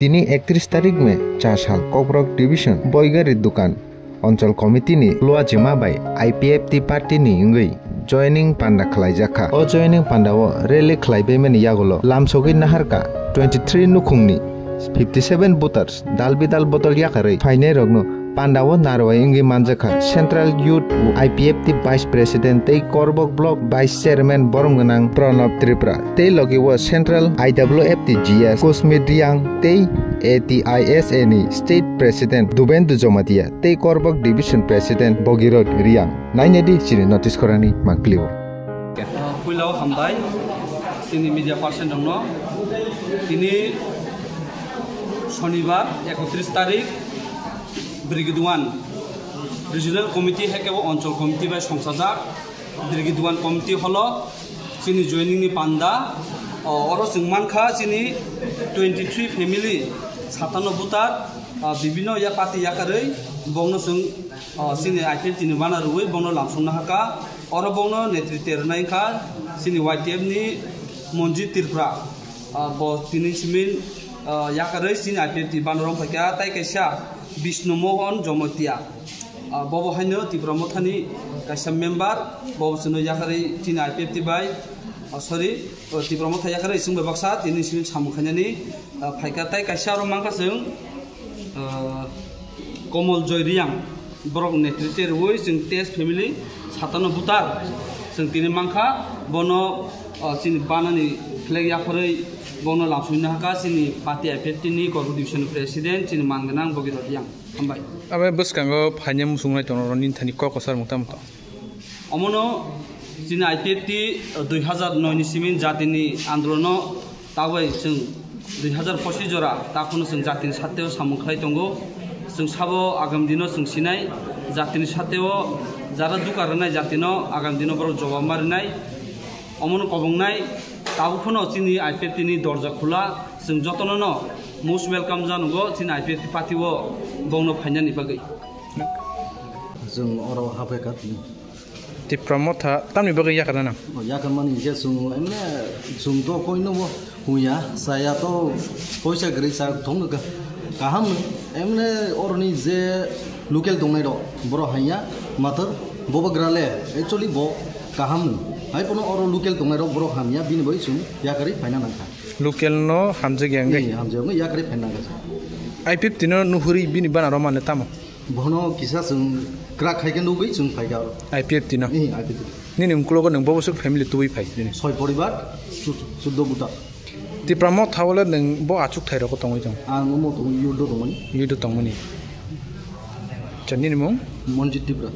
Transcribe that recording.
তিনি 31 तारिख में चासाल ककब्रक डिविजन बयगारी दुकान अंचल कमिटी नि लोआजिमा बाय IPFT पार्टी नि इंगै जॉइनिंग पांडा खलाइजाखा ओ जॉइनिंग पांडाओ रेली खलाइबेमेन यागलो लामसोगै नाहारका 23 नुखुंगनि 57 voters दालबिदाल बतल याखारै फाइने रगनो पांडाओ नारवाय इंगै मानजाखा central youth IPFT vice president तै करबक ब्लॉक वाइस चेयरमैन बरमगनां प्रणब त्रिपुरा तै लगिव सेंट्रल IWFT GS कोसमिडियां तै ATISA नि स्टेट प्रेसिडेंट दुबेन्दु जमातिया तै करबक डिविजन प्रेसिडेंट बगिरत रियां नाइनेदि सिनि नोटिस करानि माकलिव पुलाव हामबाय सिनि मीडिया पार्सन दङ दिनै शनिबार 31 तारिख ब्रिगेड 1 रिजनल कमिटी हेकेबो अंचल कमिटी बाय संसाजाक ब्रिगेड 1 कमिटी हलो सिनि जॉइनिंग नि पांडा और मानखा सिनि 23 फैमिली 57 भोटार विभिन्न या पार्टी याकारै बंनो सिनि IPFT नि बाना रुबै बंनो लामसंना हाका और बंनो नेतृत्व रनायखा सिनि YTF नि मनजित त्रिपुरा ब तिनि सिमिन याकारै सिनि IPFT बानरं फायका ताइ कैसा विष्णु मोहन जमतिया बबो हायनो त्रिपुरा मथानि कैसा मेम्बार बबो सनो याकारै सिनि IPFT बाय सॉरी त्रिपुरा मथा याकारै सिंबा बक्सा तिनि सिमिन सामुखानानि फायका ताइ कैसा र मांखासों कमल जयरियां ब्रक नेतृत्व रुबै जों टेस्ट फैमिली 57 भोटार जों तिनि मांखा बनो सिनि बानानि फ्लेग याफोरै बनो लामसुइना हाका सिनि पार्टी IPFT नि करबो डिविजन प्रेसिडेंट सिनि मानगनां बगिरत यां हामबाय आबे बसकांगो फाइने मुसुंनाय दनरनि थानि ककसार मुतामता अमनो सिनि IPFT 2009 नि सिमिन जातिनि आन्दोलन तावै जों 2025 जरा ताखुनो जों जातिनि साथेव सामुखलाय दंगो जों साबो आगाम दिनो जों सिनाय जातिनि साथेव जारा दुकारनाय जातिनो आगाम दिनो बर जवाब मारिनाय अमनो कबंनाय ताबुखनो सिनि IPFT नि दरजा खुला जों जतननो मोस्ट वेलकाम जानुगो सिनि IPFT पार्टीओ बंनो फाइनानि बागै जों अर हाफेका त्रिपुरा मथा तामनि बागै याकाना ना याकन मानि जे जों एमने जों तो कोइनो हुया साया तो पैसा गरै सा थंनो गाहाम एमने अरनि जे लोकेल दंनाय दो बर हाया माथर बबग्राले एक्चुअली ब गाहाम हाय पनो अर लोकेल दंनाय दो बर हामिया बिनि बै जों याकरै फाइना नांखा लोकेल नो हामजे गेंगे हामजे याकरै फाइना नांखा IPFT नो नुहुरि बिनि बाना र माने तामो भनो किसा जों क्राक खायगोन दुगै जों फाइगा IPFT नो IPFT नि उनकुलगो नों बबसो फेमिली तुबै फाइ दिनै 6 परिबार 14 बुटा त्रिपुरा मथावले नों ब आचुक थाइरको तंगै जों आं मो तो युदो दंमोन चन्नी निमो मनजित त्रिपुरा